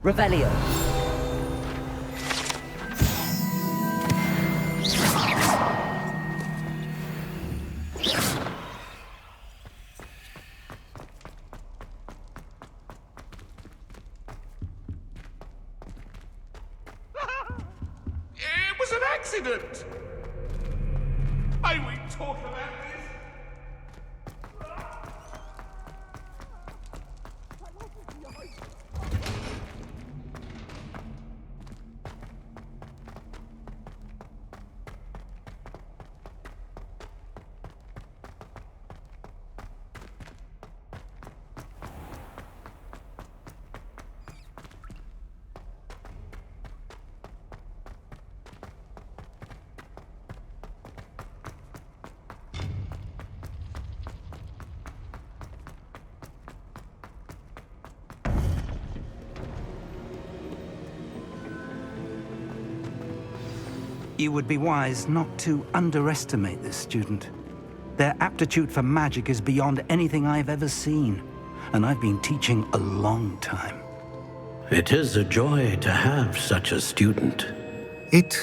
Revelio. It was an accident! May we talk about this? You would be wise not to underestimate this student. Their aptitude for magic is beyond anything I've ever seen, and I've been teaching a long time. It is a joy to have such a student. It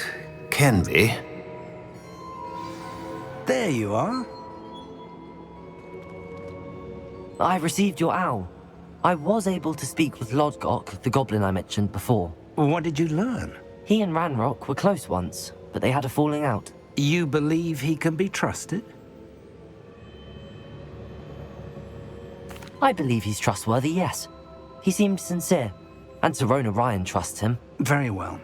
can be. There you are. I received your owl. I was able to speak with Lodgok, the goblin I mentioned before. What did you learn? He and Ranrock were close once, but they had a falling out. You believe he can be trusted? I believe he's trustworthy, yes. He seemed sincere, and Sirona Ryan trusts him. Very well.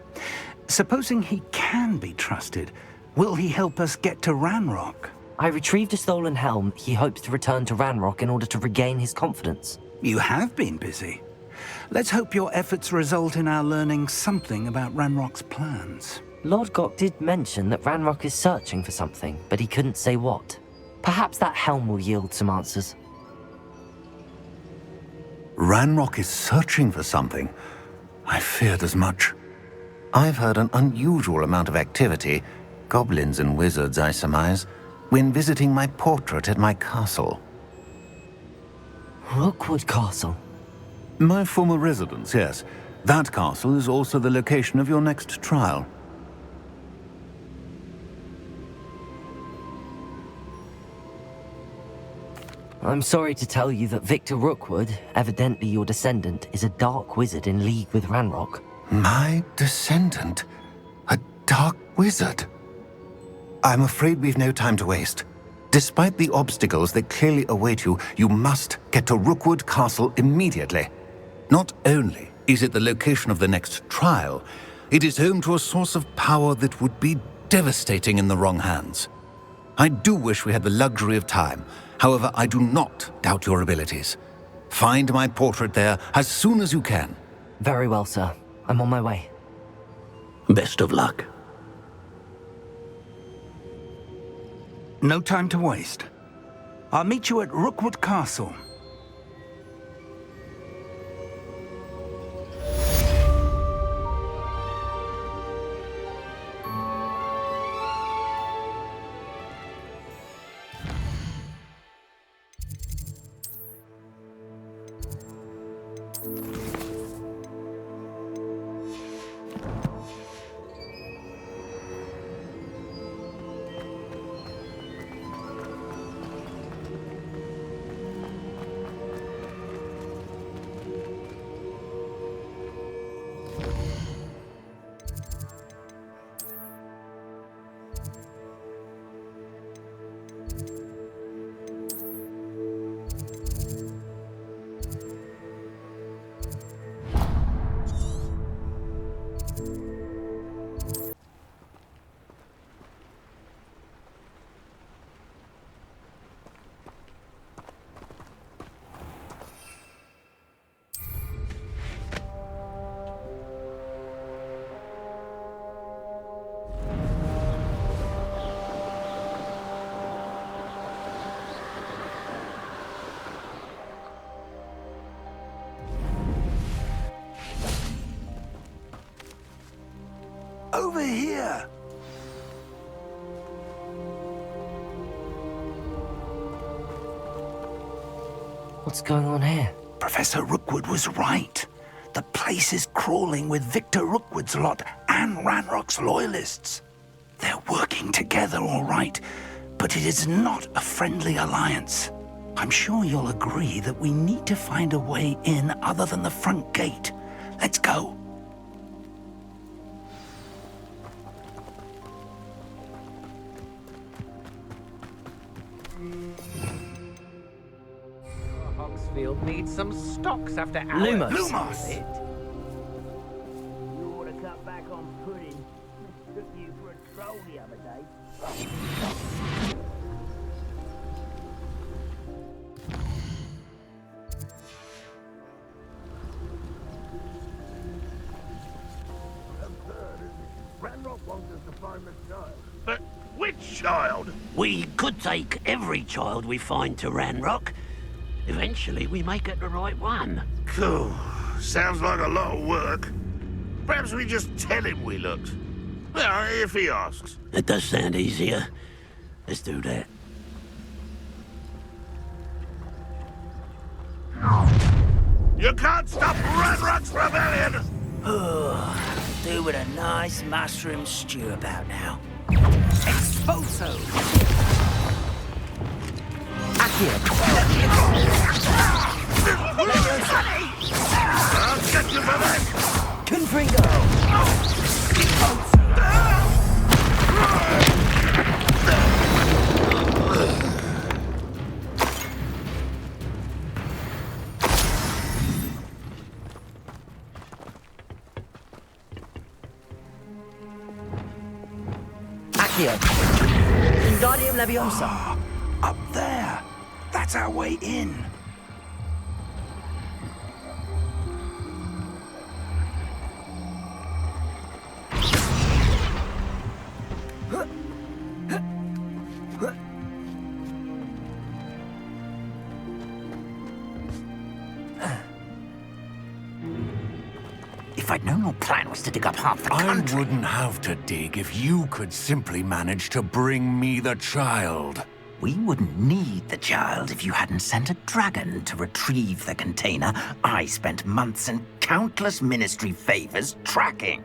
Supposing he can be trusted, will he help us get to Ranrock? I retrieved a stolen helm he hopes to return to Ranrock in order to regain his confidence. You have been busy. Let's hope your efforts result in our learning something about Ranrock's plans. Lodgok did mention that Ranrock is searching for something, but he couldn't say what. Perhaps that helm will yield some answers. Ranrock is searching for something. I feared as much. I've heard an unusual amount of activity, goblins and wizards, I surmise, when visiting my portrait at my castle. Rookwood Castle. My former residence, yes. That castle is also the location of your next trial. I'm sorry to tell you that Victor Rookwood, evidently your descendant, is a dark wizard in league with Ranrock. My descendant? A dark wizard? I'm afraid we've no time to waste. Despite the obstacles that clearly await you, you must get to Rookwood Castle immediately. Not only is it the location of the next trial, it is home to a source of power that would be devastating in the wrong hands. I do wish we had the luxury of time. However, I do not doubt your abilities. Find my portrait there as soon as you can. Very well, sir. I'm on my way. Best of luck. No time to waste. I'll meet you at Rookwood Castle. Over here! What's going on here? Professor Rookwood was right. The place is crawling with Victor Rookwood's lot and Ranrock's loyalists. They're working together, all right, but it is not a friendly alliance. I'm sure you'll agree that we need to find a way in other than the front gate. Let's go. Hogsfield needs some stocks after hours. Lumos. Lumos! It. You ought to cut back on pudding. Took you for a troll the other day. Ranrock wants us to find the child. But which child? We could take every child we find to Ranrock. Eventually, we may get the right one. Cool. Sounds like a lot of work. Perhaps we just tell him we looked. Well, if he asks. It does sound easier. Let's do that. You can't stop Ranrock's rebellion! Do with a nice mushroom stew about now. Expulso! Accio. I'll get you for that! Confringo. Accio. Wingardium Leviosa. Up there. That's our way in. If I'd known your plan was to dig up half the I country... wouldn't have to dig if you could simply manage to bring me the child. We wouldn't need the child if you hadn't sent a dragon to retrieve the container I spent months and countless ministry favors tracking.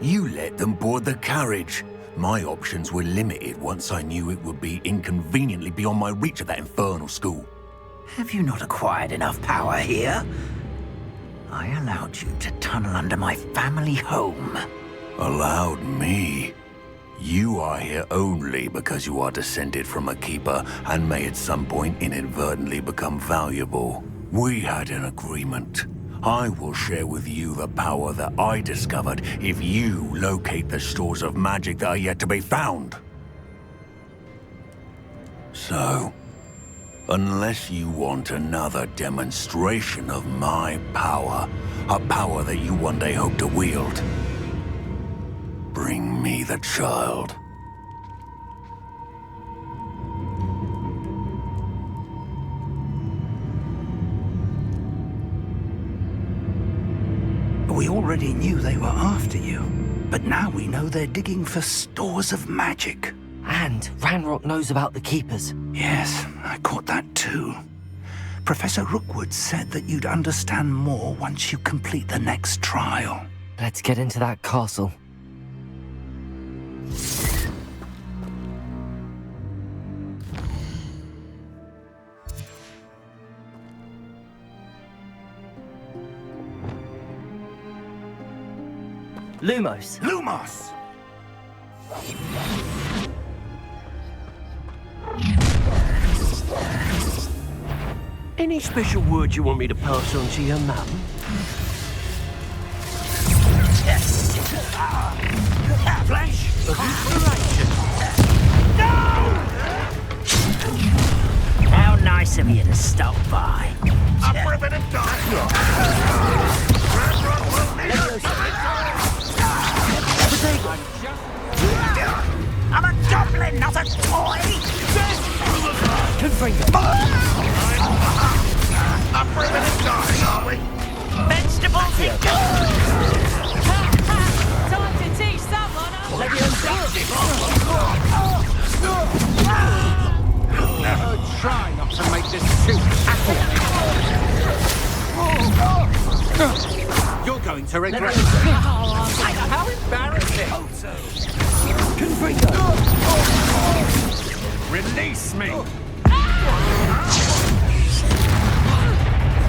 You let them board the carriage. My options were limited once I knew it would be inconveniently beyond my reach at that infernal school. Have you not acquired enough power here? I allowed you to tunnel under my family home. Allowed me? You are here only because you are descended from a keeper and may at some point inadvertently become valuable. We had an agreement. I will share with you the power that I discovered if you locate the stores of magic that are yet to be found. So, unless you want another demonstration of my power, a power that you one day hope to wield, bring me the child. We already knew they were after you, but now we know they're digging for stores of magic. And Ranrock knows about the Keepers. Yes, I caught that too. Professor Rookwood said that you'd understand more once you complete the next trial. Let's get into that castle. Lumos. Lumos! Any special word you want me to pass on to your mum? Flash! How nice of you to stop by. Up for a bit of time! Ranrock will need us! I'm a goblin, not a toy! Confringo. Up for a bit of time, are we? Vegetables and Time to teach someone, Try not to make this too. to regret that. How embarrassing! Release me!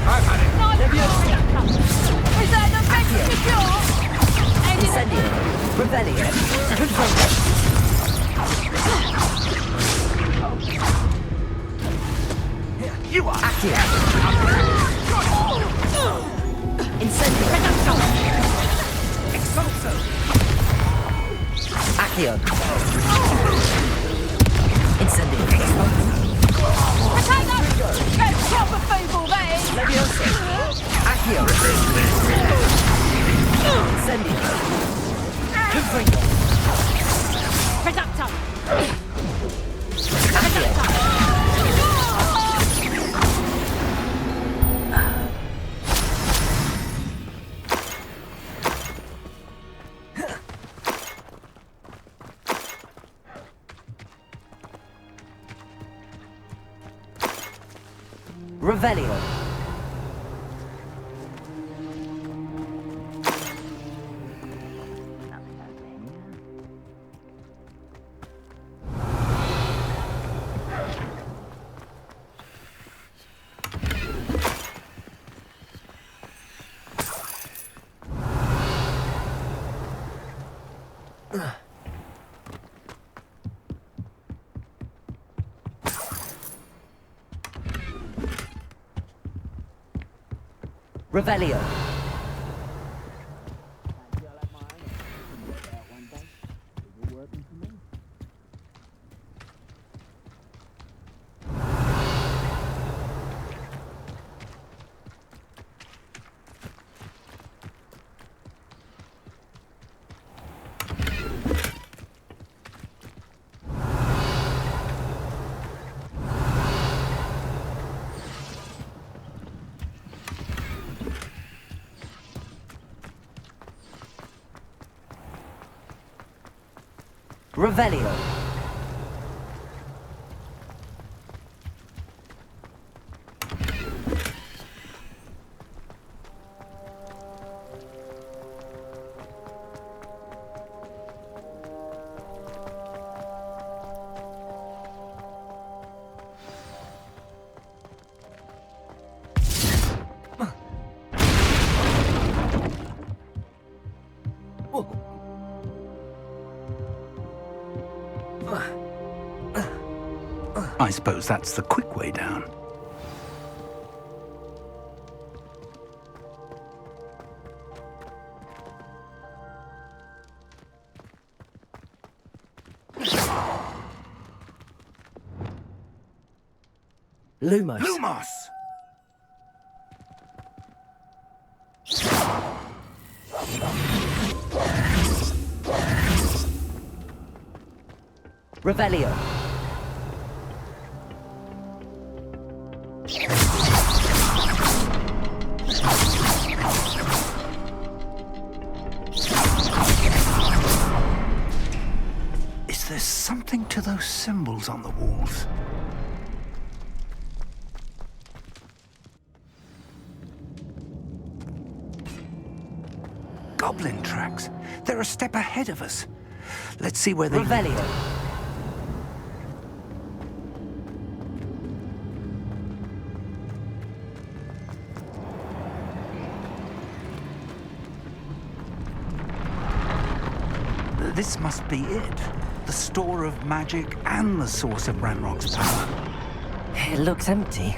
I've had it. Is that the best secure? Incendio. Revelio. You are Accio. Incendio. Expulso! Accio. Incendio. Potato! That's proper feeble, that is! Levioso. Accio. Incendio. Confringo. Reducto! Accio. Revelio. Revelio. Revelio. I suppose that's the quick way down. Lumos. Lumos! Revelio. Is there something to those symbols on the walls? Goblin tracks. They're a step ahead of us. Let's see where they lead. Revelio. This must be it. The store of magic and the source of Ranrock's power. It looks empty.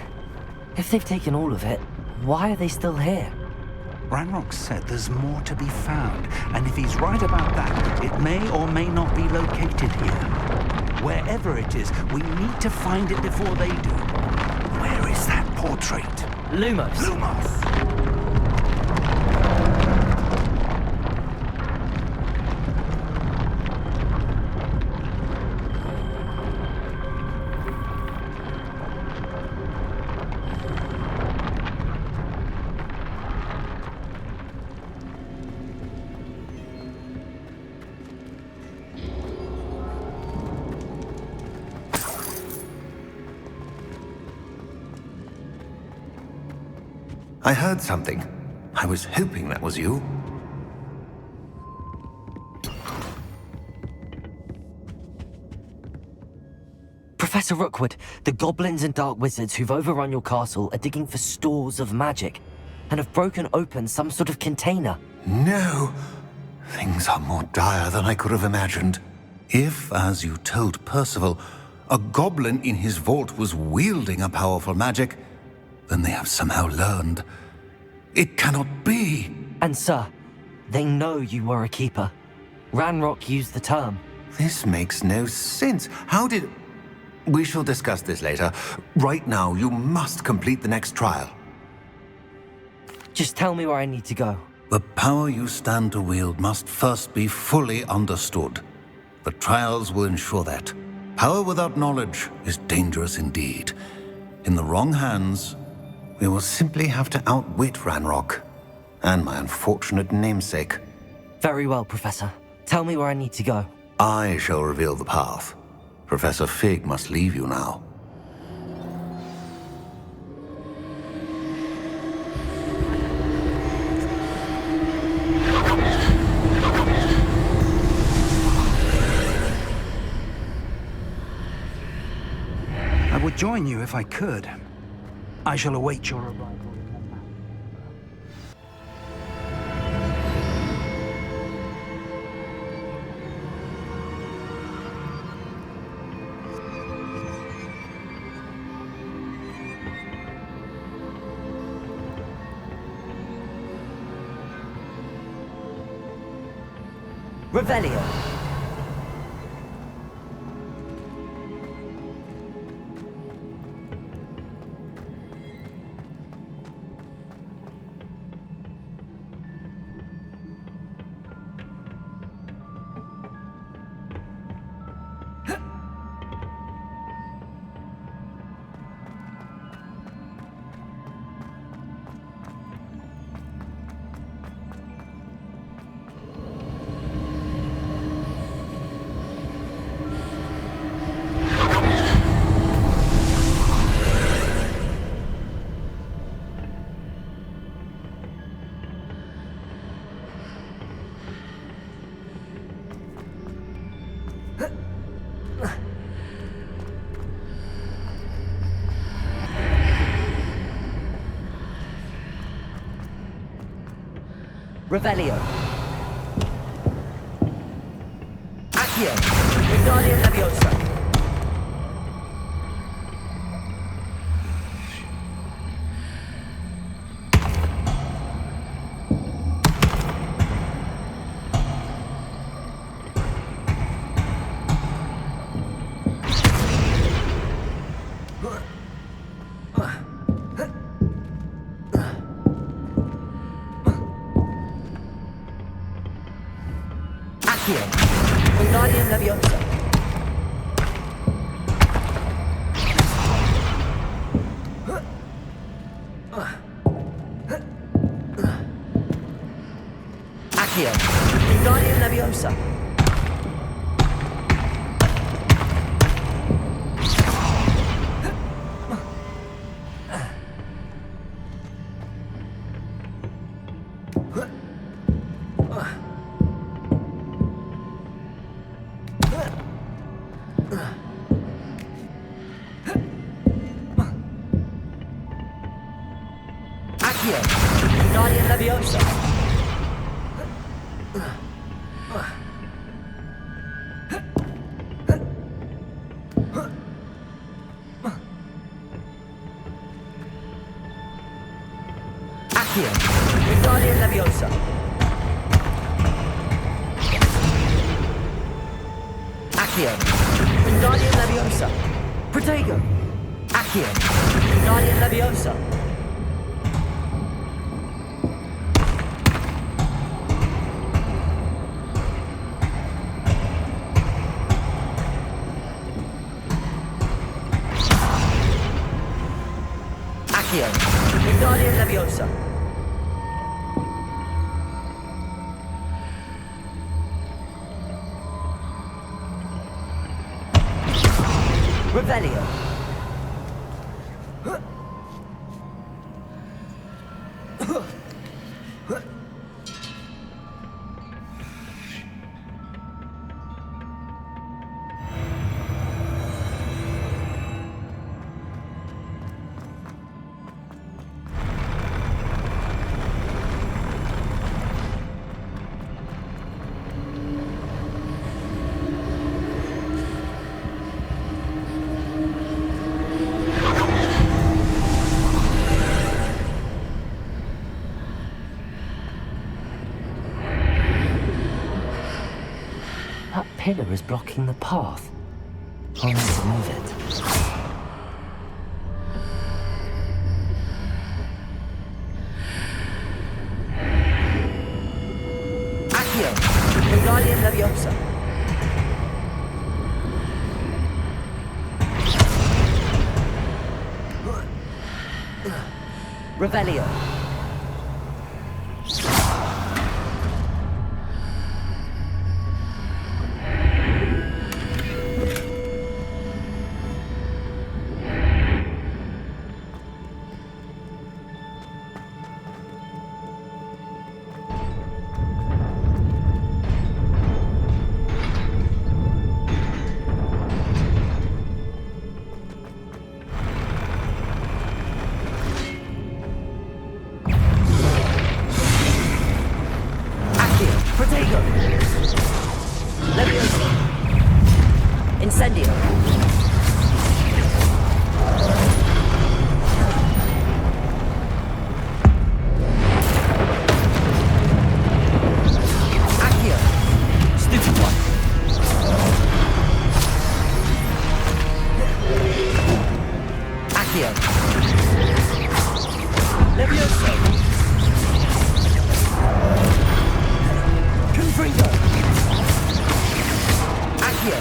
If they've taken all of it, why are they still here? Ranrock said there's more to be found, and if he's right about that, it may or may not be located here. Wherever it is, we need to find it before they do. Where is that portrait? Lumos. Lumos! I heard something. I was hoping that was you. Professor Rookwood, the goblins and dark wizards who've overrun your castle are digging for stores of magic and have broken open some sort of container. No! Things are more dire than I could have imagined. If, as you told Percival, a goblin in his vault was wielding a powerful magic, then they have somehow learned. It cannot be! And sir, they know you were a keeper. Ranrock used the term. This makes no sense. How did... We shall discuss this later. Right now, you must complete the next trial. Just tell me where I need to go. The power you stand to wield must first be fully understood. The trials will ensure that. Power without knowledge is dangerous indeed. In the wrong hands, We will simply have to outwit Ranrock. And my unfortunate namesake. Very well, Professor. Tell me where I need to go. I shall reveal the path. Professor Fig must leave you now. I would join you if I could. I shall await your arrival. Revelio. Revelio. Accio. Wingardium Leviosa. Accio. Wingardium Leviosa. Accio. Wingardium Leviosa. Accio. Wingardium Leviosa. Accio. Wingardium Leviosa. Accio. Wingardium Leviosa. Protego. Accio. Wingardium Leviosa. Accio. Wingardium Leviosa. Revelio. pillar is blocking the path. I'll need to move it. Accio! Wingardium Leviosa! Revelio! Protego! Leviosa! Incendio! Accio! Stupid one! Accio! Leviosa! Confringo! Accio!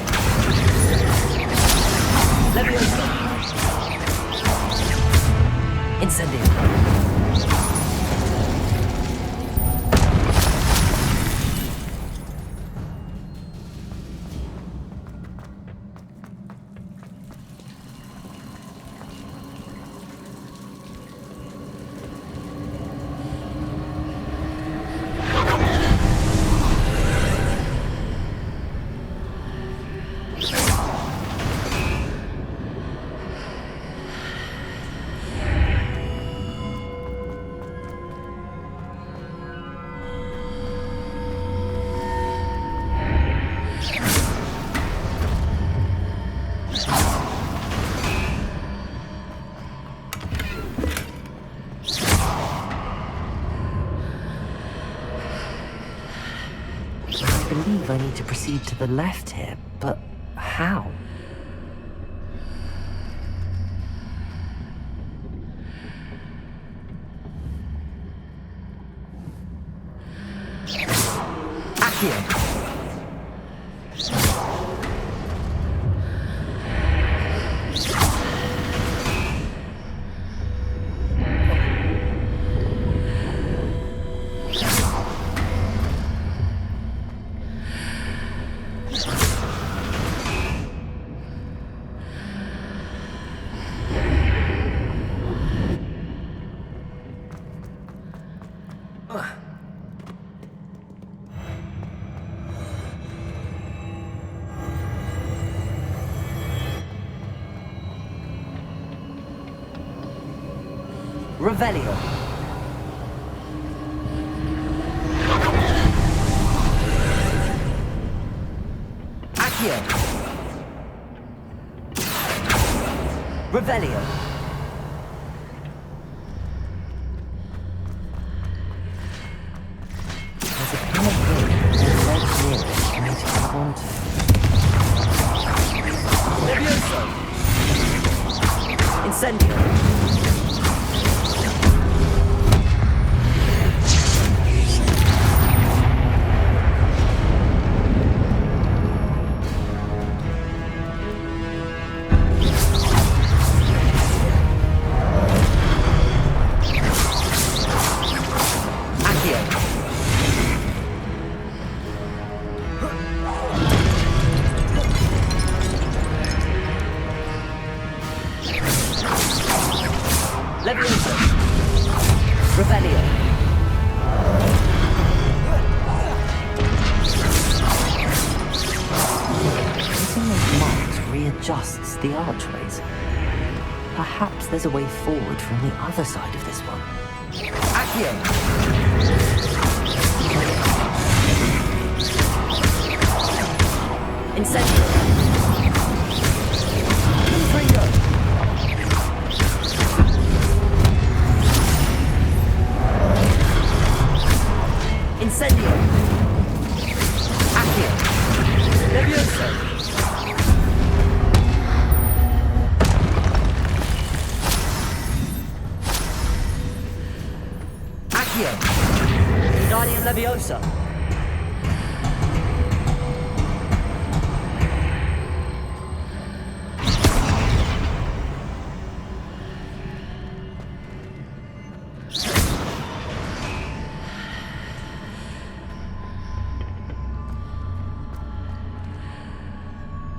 Leviosa! Incendio! I believe I need to proceed to the left here, but how? Accio! Revelio! Accio! Revelio! There's a pillar here and a ledge near it for me to grab onto. Levioso! Incendio! Leviosa! Revelio! Using those marks readjusts the archways. Perhaps there's a way forward from the other side of this one. Accio! Incendio! Confringo! Incendio! Accio! Leviosa! Accio! Wingardium Leviosa!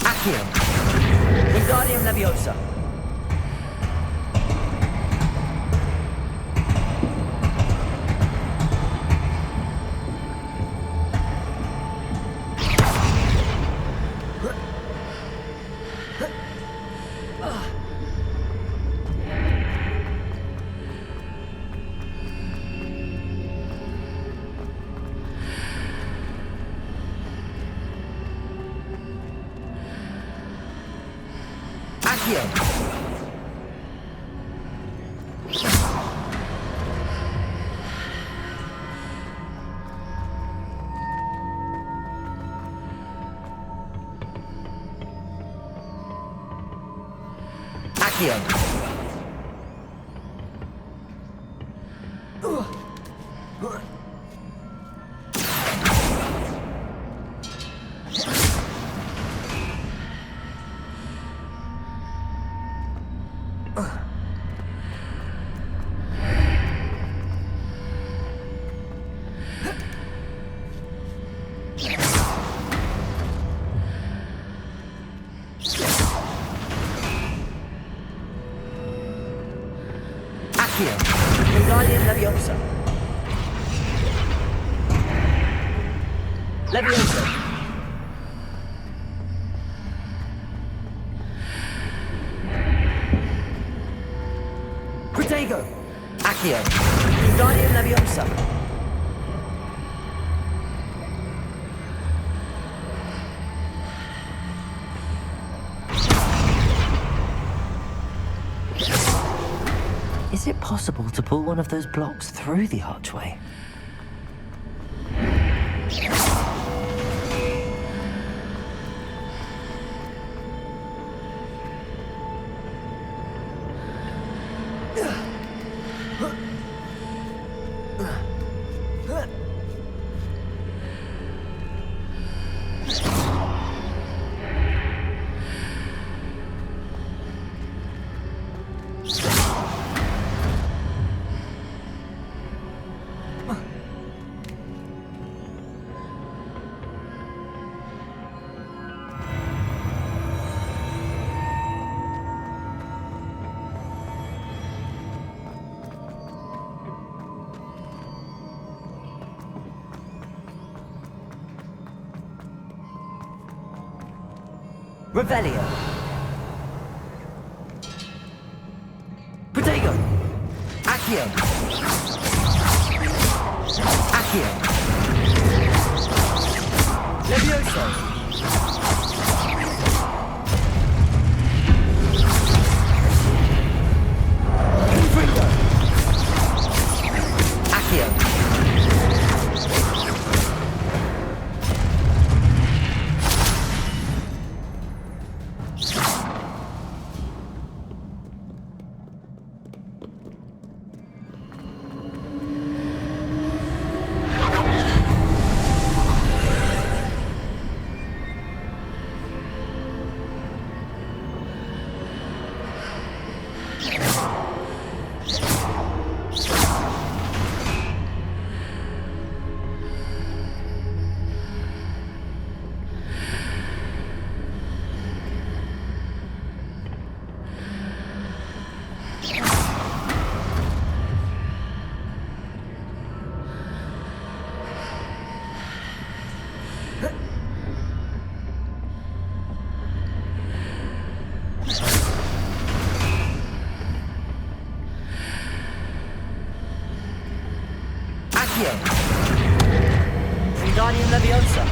Accio! Wingardium Leviosa! Accio! Accio! Accio! Wingardium Leviosa! Leviosa! Protego! Accio! Wingardium Leviosa! Is it possible to pull one of those blocks through the archway? Revelio! Protego! Accio! Accio! Levioso! Confringo! Accio! Accio! Wingardium Leviosa!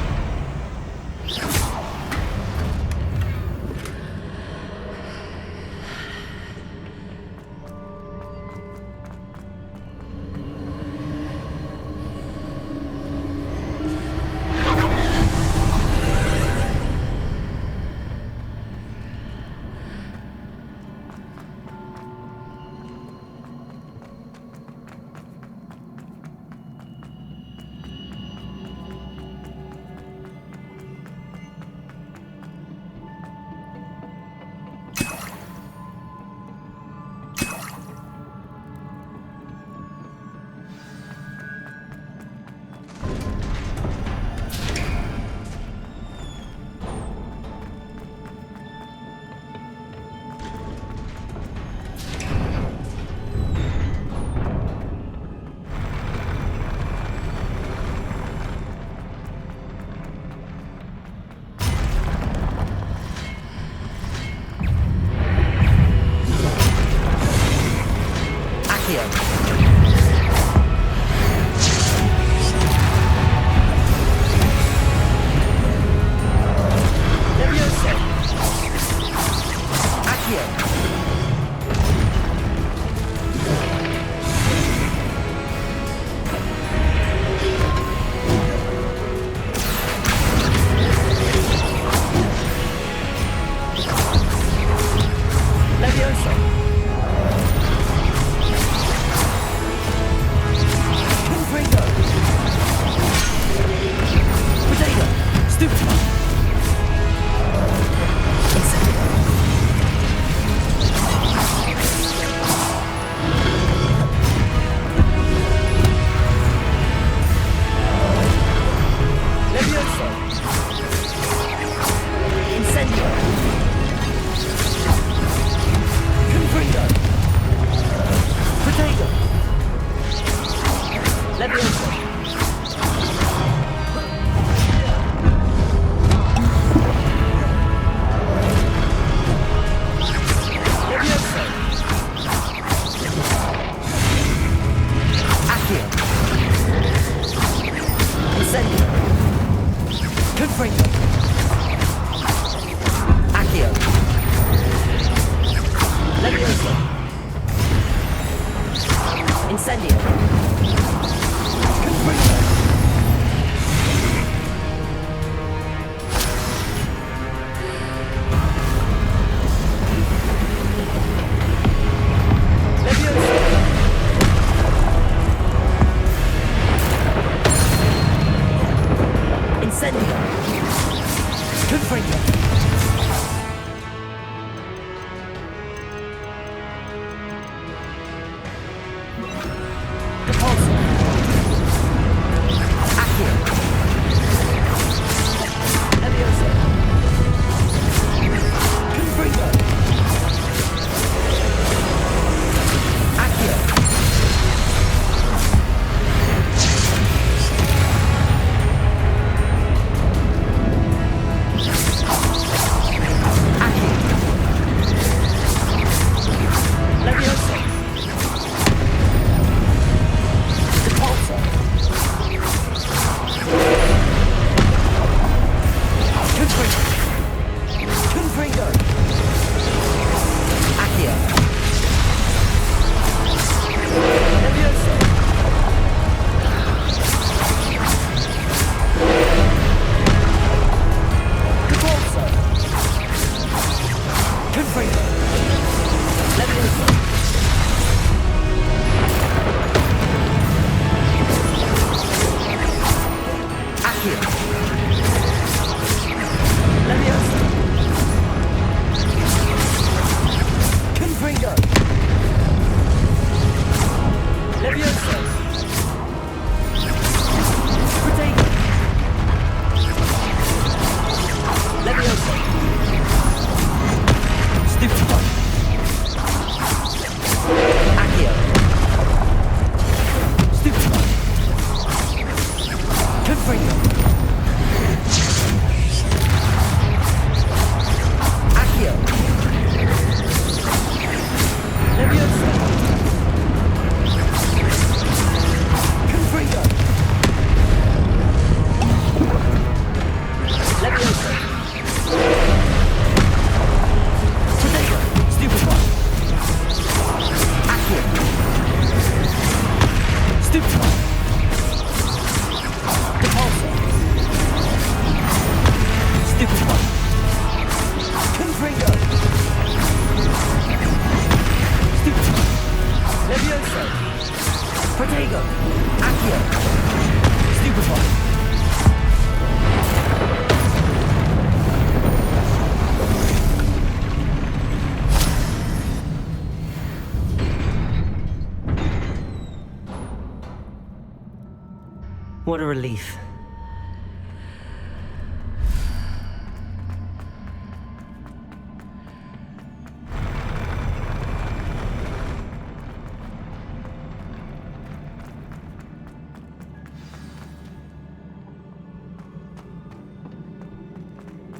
What a relief.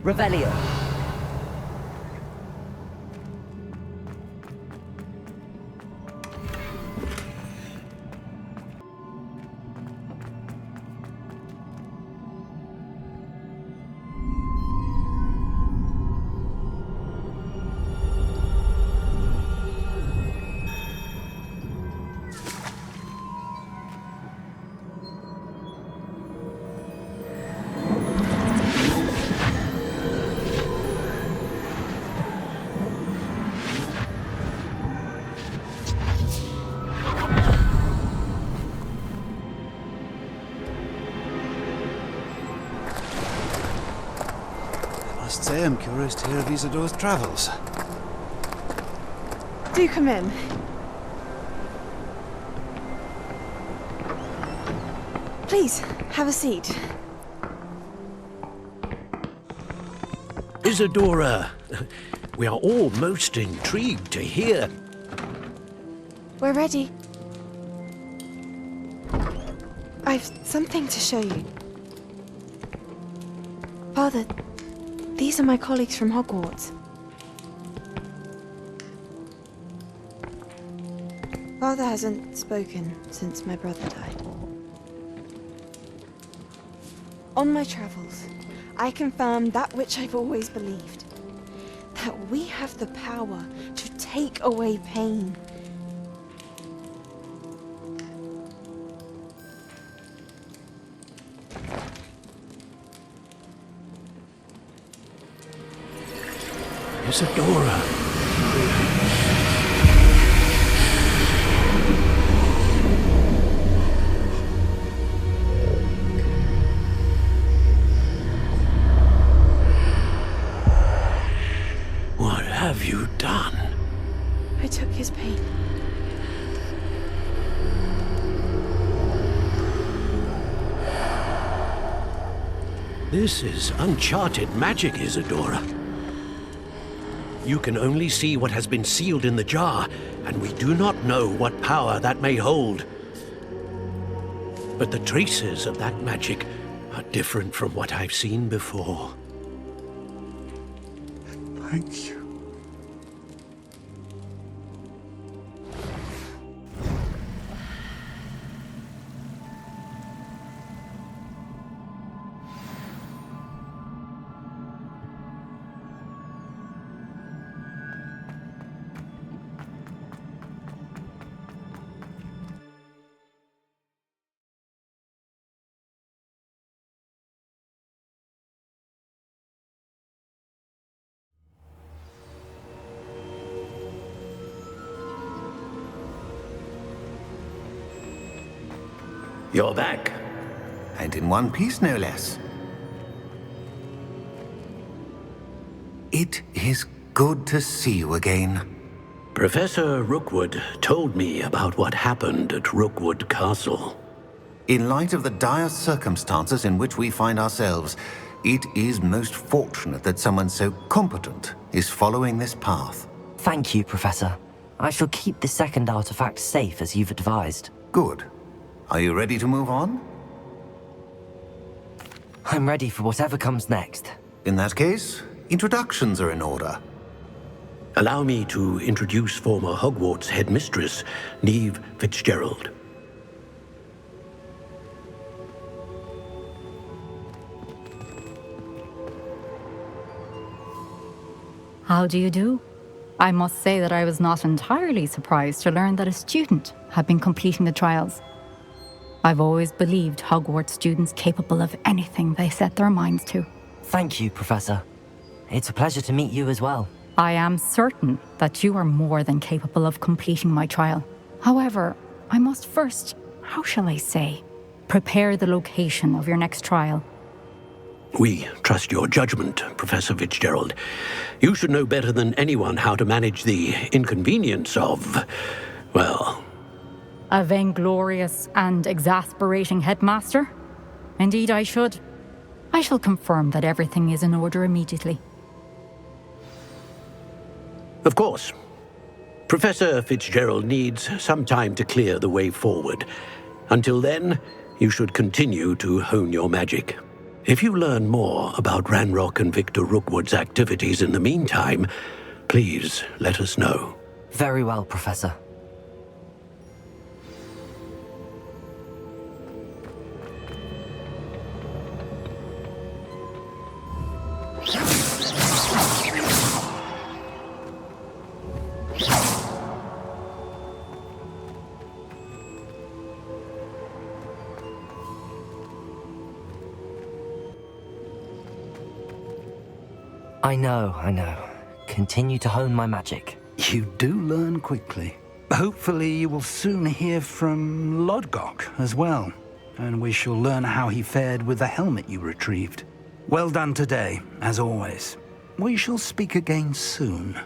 Revelio. I must say I'm curious to hear of Isadore's travels. Do come in. Please, have a seat. Isadora, we are all most intrigued to hear. We're ready. I've something to show you. Father, these are my colleagues from Hogwarts. Father hasn't spoken since my brother died. On my travels, I confirmed that which I've always believed. That we have the power to take away pain. Isadora. What have you done? I took his pain. This is uncharted magic, Isadora. You can only see what has been sealed in the jar, and we do not know what power that may hold. But the traces of that magic are different from what I've seen before. Thank you. You're back. And in one piece, no less. It is good to see you again. Professor Rookwood told me about what happened at Rookwood Castle. In light of the dire circumstances in which we find ourselves, it is most fortunate that someone so competent is following this path. Thank you, Professor. I shall keep the second artifact safe as you've advised. Good. Are you ready to move on? I'm ready for whatever comes next. In that case, introductions are in order. Allow me to introduce former Hogwarts headmistress, Neve Fitzgerald. How do you do? I must say that I was not entirely surprised to learn that a student had been completing the trials. I've always believed Hogwarts students capable of anything they set their minds to. Thank you, Professor. It's a pleasure to meet you as well. I am certain that you are more than capable of completing my trial. However, I must first, how shall I say, prepare the location of your next trial. We trust your judgment, Professor Fitzgerald. You should know better than anyone how to manage the inconvenience of, well... A vainglorious and exasperating headmaster? Indeed I should. I shall confirm that everything is in order immediately. Of course. Professor Fitzgerald needs some time to clear the way forward. Until then, you should continue to hone your magic. If you learn more about Ranrock and Victor Rookwood's activities in the meantime, please let us know. Very well, Professor. I know. Continue to hone my magic. You do learn quickly. Hopefully you will soon hear from Lodgok as well, and we shall learn how he fared with the helmet you retrieved. Well done today, as always. We shall speak again soon.